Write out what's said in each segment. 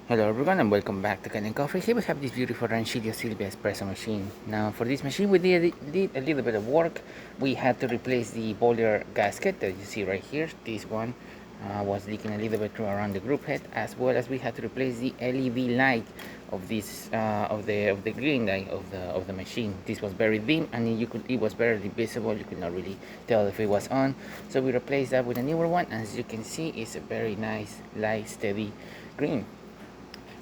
Hello everyone and welcome back to Canning Coffee. Here we have this beautiful Rancilio Sylvia espresso machine. Now for this machine we did a little bit of work. We had to replace the boiler gasket that you see right here. This one was leaking a little bit around the group head, as well as we had to replace the LED light of this of the green light of the machine. This was very dim and it was barely visible. You could not really tell if it was on. So we replaced that with a newer one. As you can see, it's a very nice light steady green.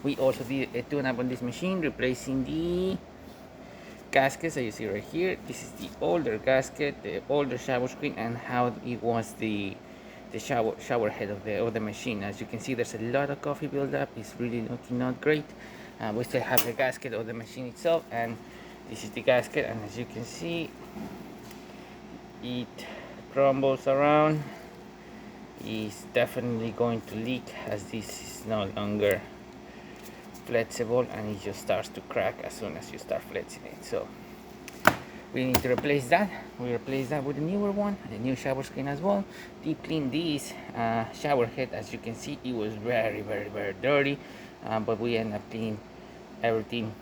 We also did a tune-up on this machine, replacing the gaskets that you see right here. This is the older gasket, the older shower screen, and how it was the shower head of the machine. As you can see, there's a lot of coffee buildup. It's really looking not great. We still have the gasket of the machine itself, and this is the gasket. And as you can see, it crumbles around. It's definitely going to leak, as this is no longer flexible, and it just starts to crack as soon as you start flexing it. So we need to replace that. We replace that with a newer one, a new shower screen as well. Deep clean this shower head. As you can see, it was very dirty, but we end up cleaning everything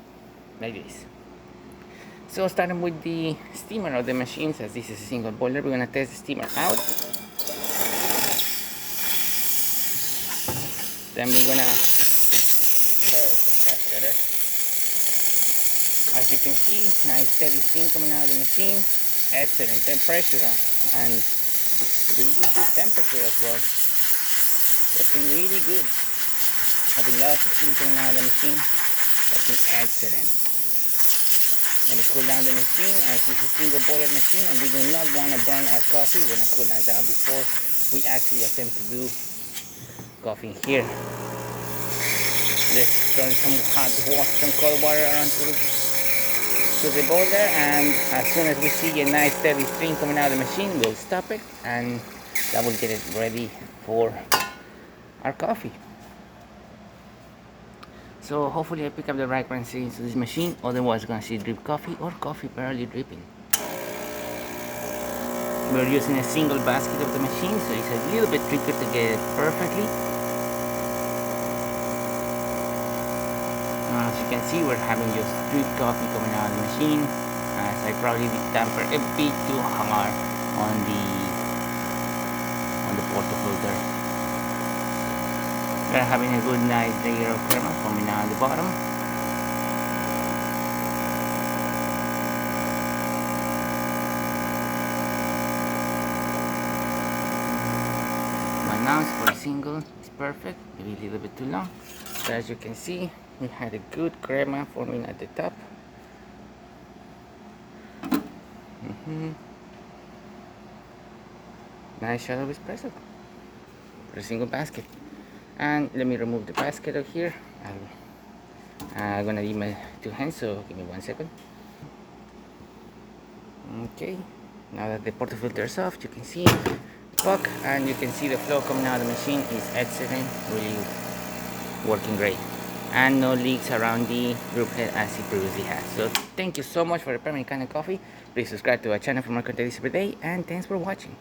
like this. So starting with the steamer of the machines, as this is a single boiler, we're going to test the steamer out. Then we're going to better. As you can see, nice steady steam coming out of the machine. Excellent temperature and really good temperature as well. Working really good. Having lots of steam coming out of the machine. Working excellent. Let me cool down the machine, as this is a single boiler machine and we do not want to burn our coffee. We're going to cool that down before we actually attempt to do coffee here. Let's turn some cold water around to the boiler, and as soon as we see a nice steady stream coming out of the machine, we'll stop it, and that will get it ready for our coffee. So hopefully I pick up the right brand settings to this machine, otherwise you're going to see drip coffee or coffee barely dripping. We're using a single basket of the machine, so it's a little bit tricky to get it perfectly. As you can see, we're having just drip coffee coming out of the machine, as I probably tamper a bit too hard on the portafilter. We're having a good nice layer of crema coming out the bottom. My nose for a single is perfect, maybe a little bit too long. But as you can see, we had a good crema forming at the top. Nice shot of espresso for a single basket. And let me remove the basket out here. I'm gonna leave my two hands, so give me 1 second. Okay, now that the portafilter is off, you can see the puck, and you can see the flow coming out of the machine is excellent, really working great, and no leaks around the group head as it previously has. So thank you so much for preparing Canning Coffee. Please subscribe to our channel for more content every day, and thanks for watching.